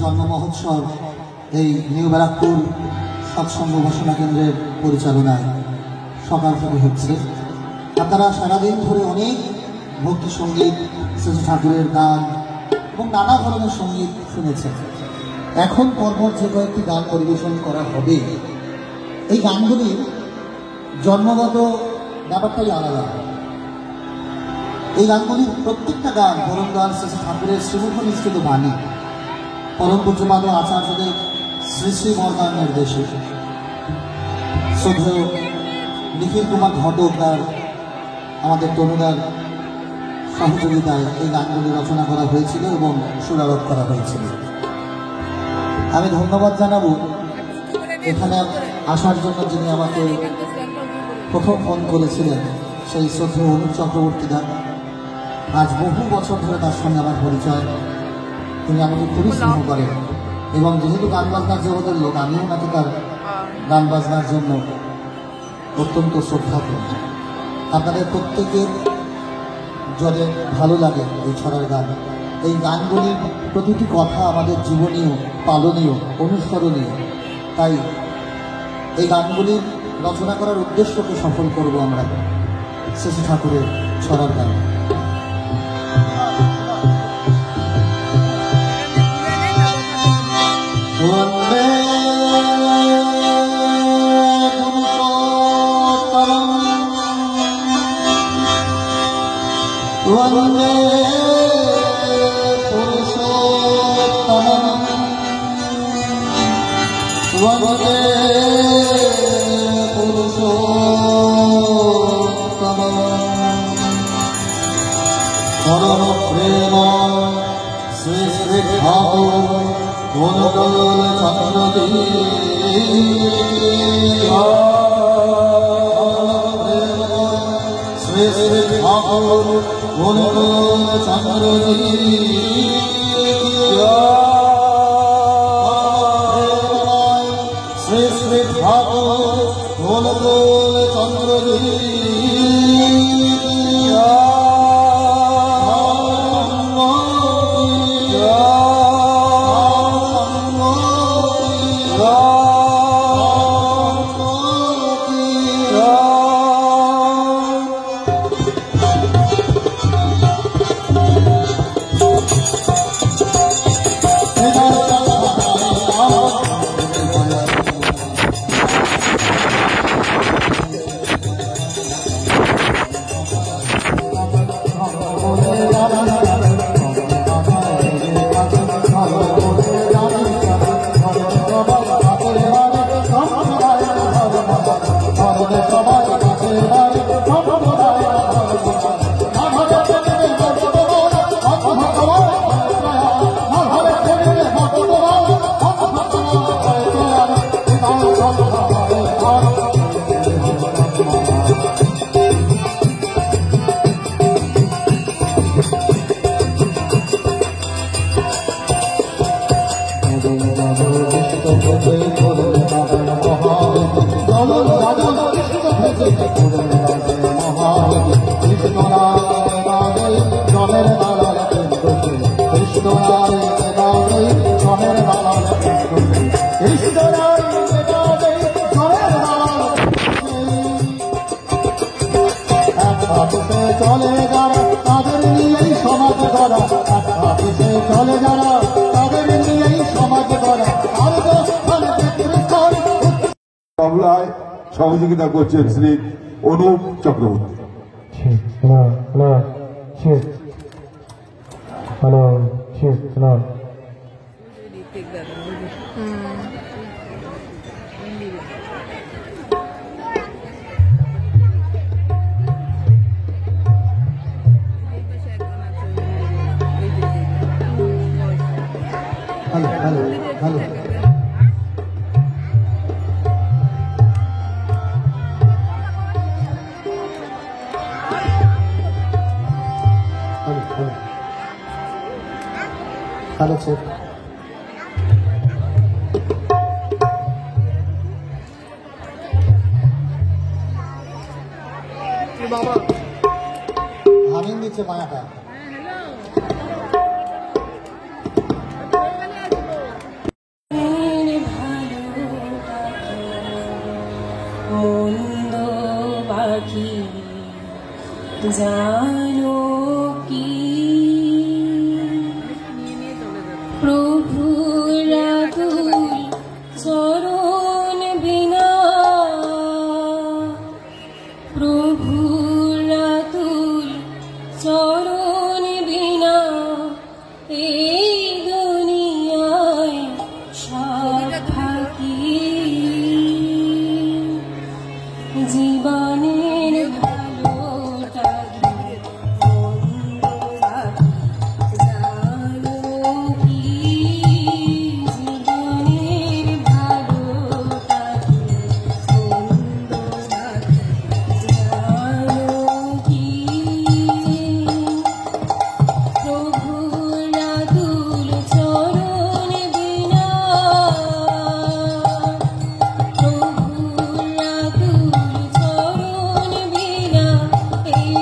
জন্ম মহোৎসব এই নিউ ব্যারাকপুর সৎসঙ্গ ঘোষণা কেন্দ্রের পরিচালনায় সকাল থেকে হচ্ছে। আপনারা সারাদিন ধরে অনেক ভক্তি সঙ্গীত, শ্রী ঠাকুরের গান এবং নানা ধরনের সঙ্গীত শুনেছেন। এখন পরপর যে কয়েকটি গান পরিবেশন করা হবে, এই গানগুলির জন্মগত ব্যাপারটাই আলাদা। এই গানগুলির প্রত্যেকটা গান পরমদার শ্রী ঠাকুরের শ্রীমুখ নিষ্ঠিত বাণী, পরম পূজ্যপাদ আচার্যদের শ্রী শ্রী বরদান নির্দেশে শ্রদ্ধেয় নিখিল কুমার ঘটক তার আমাদের তনুদার সহযোগিতায় এই গানগুলি রচনা করা হয়েছিল এবং সুরারোপ করা হয়েছিল। আমি ধন্যবাদ জানাবো এখানে আসার জন্য যিনি আমাকে প্রথম ফোন করেছিলেন, সেই শ্রদ্ধেয় অনুপ চক্রবর্তী দা। আজ বহু বছর ধরে তার সঙ্গে আমার পরিচয়। তিনি আমাকে খুবই স্নেহ করেন এবং যেহেতু গান বাজনার জগতের লোক, আমিও নাকি তার গান বাজনার জন্য অত্যন্ত শ্রদ্ধা করি। আপনাদের প্রত্যেকের যদি ভালো লাগে এই ছড়ার গান, এই গানগুলির প্রতিটি কথা আমাদের জীবনীয়, পালনীয়, অনুসরণীয়। তাই এই গানগুলির রচনা করার উদ্দেশ্যকে সফল করব আমরা শ্রী ঠাকুরের ছড়ার গান। वन्दे पुरुषोत्तमं वन्दे पुरुषोत्तमं परम प्रेम श्री श्री ठाकुर गुणगण श्री श्री ठाकुर गुणगण चंद्रजी श्री श्री ठाकुर गुणगण चंद्रजी চলে যারা তাদের নিয়েই সমাজ গড়া, চলে যারা তাদের নিয়েই সমাজ গড়া। বাংলায় সহযোগিতা করছেন Shri Anup Chakraborty. Hello hello hello hello sir बाबा हमें नीचे माया का জানো কি প্রভুর আকুল চরণ বিনা, প্রভুর আকুল চরণ বিনা এই দুনিয়ায় সব থাকি। জীবনের ভালোটাকে মন্দ জানো কি, জীবনের ভালোটাকে মন্দ জানো কি প্রভুর আকুল চরণ বিনা, প্রভুর আকুল চরণ বিনা এই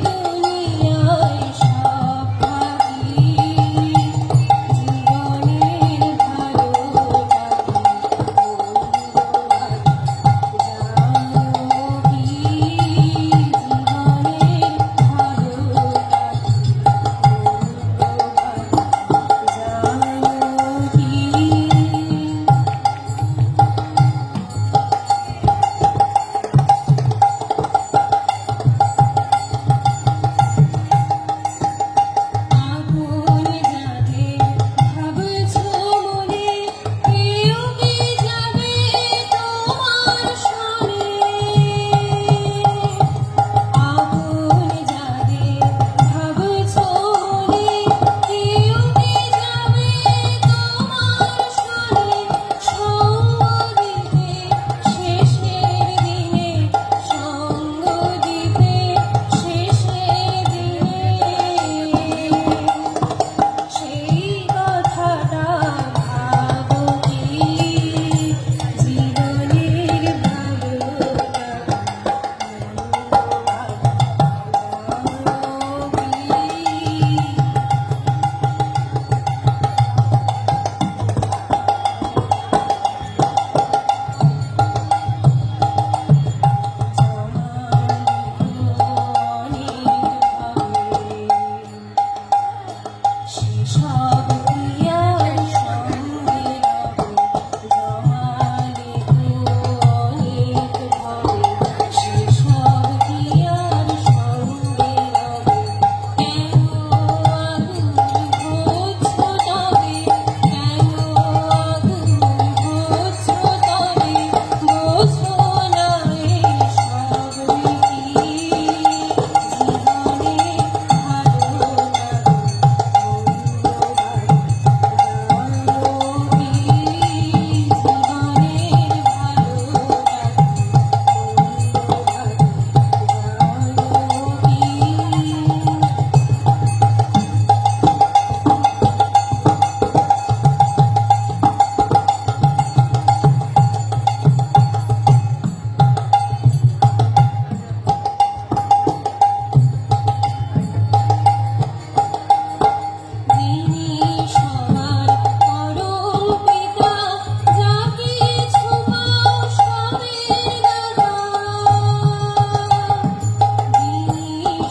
দুনিয়ায় সব থাকি। জীবনের ভালোটাকে জানো কি, জীবনের ভালোটাকে জানো কি। আগুন যাবে ভাবছো মনে, কেউ কি যাবে তোমার সনে। আগুন যাবে ভাবছো মনে, কেউ কি যাবে তোমার সনে। সঙ্গ দিতে শেষের দিনে, সঙ্গ দিতে শেষের দিনে সেই কথাটা ভাবো কি, জীবনের ভালোটাকে জানো কি। সেসব ক্রিয়ার সঙ্গে জমালে অনেক ভবে, সেসব ক্রিয়ার সঙ্গে কেন আগুন হচ্ছ তবে, কেন আগুন হচ্ছ তবে বোঝো না এসব রীতি। জীবনের ভালোটাকে যিনি সবার পরম পিতা, যা কিছু পাও সবের দাতা। যিনি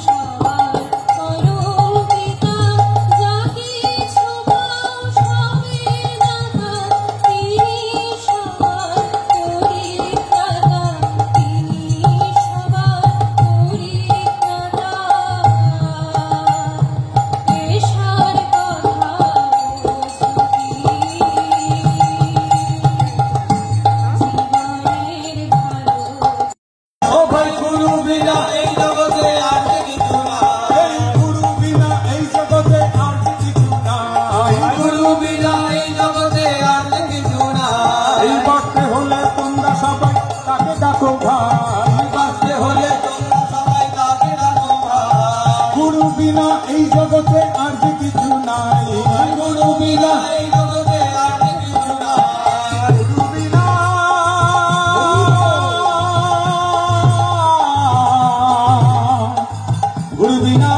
সবার পরম পিতা, যা কিছু পাও সবের দাতা। তিনি সবার পরিত্রাতা, তিনি সবার পরিত্রাতা। এশার কথা বোঝো কি, জীবনের ভালো ও ভাই গুরু বিনা এই জগতে আর কিছু নাই, গুরু বিনা এই জগতে আর কিছু নাই। গুরু বিনা এই জগতে আর কিছু নাই। এই বাঁচতে হলে তোমরা সবাই তাকে ডাকো ভাই। বাঁচতে হলে তোমরা সবাই তাকে ডাকো ভাই। গুরু বিনা এই জগতে আর কিছু নাই। গুরু বিনা এই জগতে আর কিছু নাই। গুরু বিনা গুরু বিনা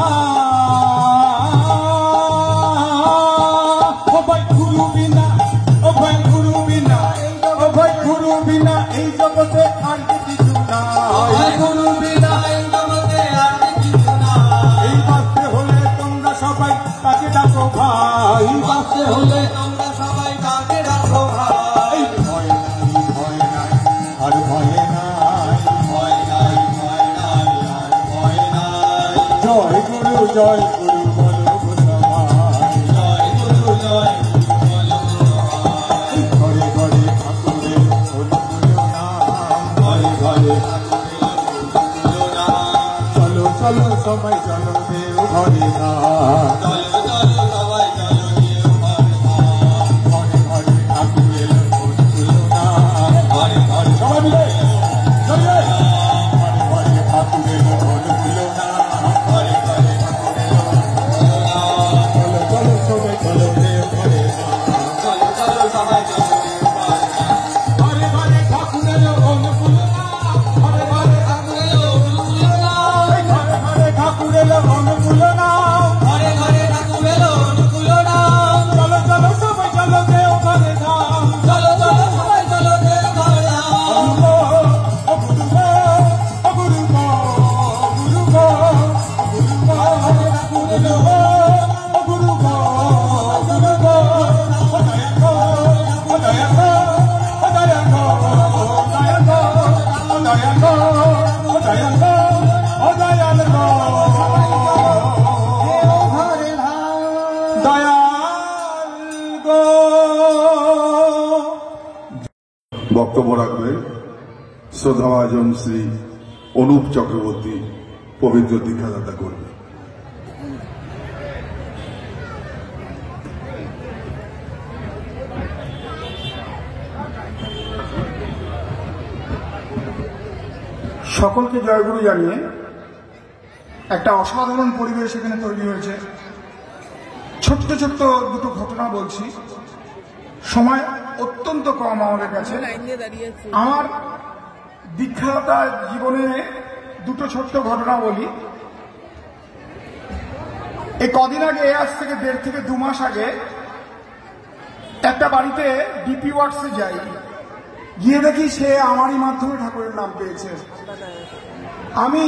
ও ভাই গুরু বিনা, ও ভাই গুরু বিনা, ও ভাই গুরু বিনা এই জগতে আর কিছু নাই। গুরু বিনা এই জগতে আর কিছু নাই। রাখো ভাই, বাঁচতে হলে তোমরা সবাই তাকে রাখো ভাই। ভয় নাই আর ভয় নাই, ভয় নাই, ভয় নাই, আর ভয় নাই। জয় গুরু বলো সবাই, জয় গুরু, জয় গুরু বলো সবাই। ঘরে ঘরে ঠাকুরের হলো নাম, ঘরে ঘরে ঠাকুরের হলো নাম। চলো চলো সবাই চলো দেব ঘরে নাম, চলো চলো সবাই চলো দেব ঘরে ধাম। ঘরে ঘরে ঠাকুরের হলো নাম, ঘরে ঘরে সবাই মিলে ঘরে ঘরে ঠাকুরের হলো নাম, ঘরে ঘরে ঠাকুরের হলো নাম। চলো চলো সবাই চলো দেব ঘরে নাম, চলো চলো সবাই চলো দেব ঘরে ধাম। ঘরে ঘরে ঠাকুরের হলো নাম, ঘরে ঘরে ঠাকুরের হলো নাম। ঘরে ঘরে ঠাকুরের হলো নাম, ঘরে ঘরে ঠাকুরের হলো নাম। চলো চলো সবাই চলো দেব ঘরে নাম, চলো চলো সবাই চলো দেব ঘরে ধাম। বক্তব্য রাখবেন শ্রদ্ধাভাজন শ্রী অনুপ চক্রবর্তী, পবিত্র দীক্ষাদাতা কর্মী। সকলকে জয়গুরু জানিয়ে একটা অসাধারণ পরিবেশ এখানে তৈরি হয়েছে। ছোট্ট ছোট্ট দুটো ঘটনা বলছি, সময় অত্যন্ত কম আমাদের কাছে। আমার দীক্ষাদাতা জীবনে দুটো ছোট্ট ঘটনা বলি। এই কদিন আগে, আজ থেকে 1.5 থেকে 2 মাস আগে, একটা বাড়িতে ডিপি ওয়ার্কসে যাই, গিয়ে দেখি সে আমারই মাধ্যমে ঠাকুরের নাম পেয়েছে। আমি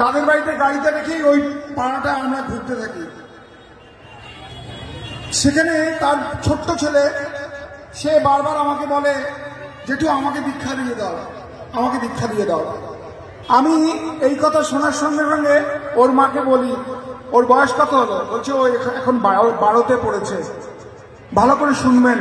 তাদের বাড়িতে গাড়িতে রেখেই ওই পাড়াটা আমরা ঘুরতে থাকি। সেখানে তার ছোট্ট ছেলে, সে বারবার আমাকে বলে, জেঠু আমাকে দীক্ষা দিয়ে দাও, আমাকে দীক্ষা দিয়ে দাও। আমি এই কথা শোনার সঙ্গে সঙ্গে ওর মাকে বলি, ওর বয়স কত হলো? বলছে ও এখন 12তে পড়েছে। ভালো করে শুনবেন,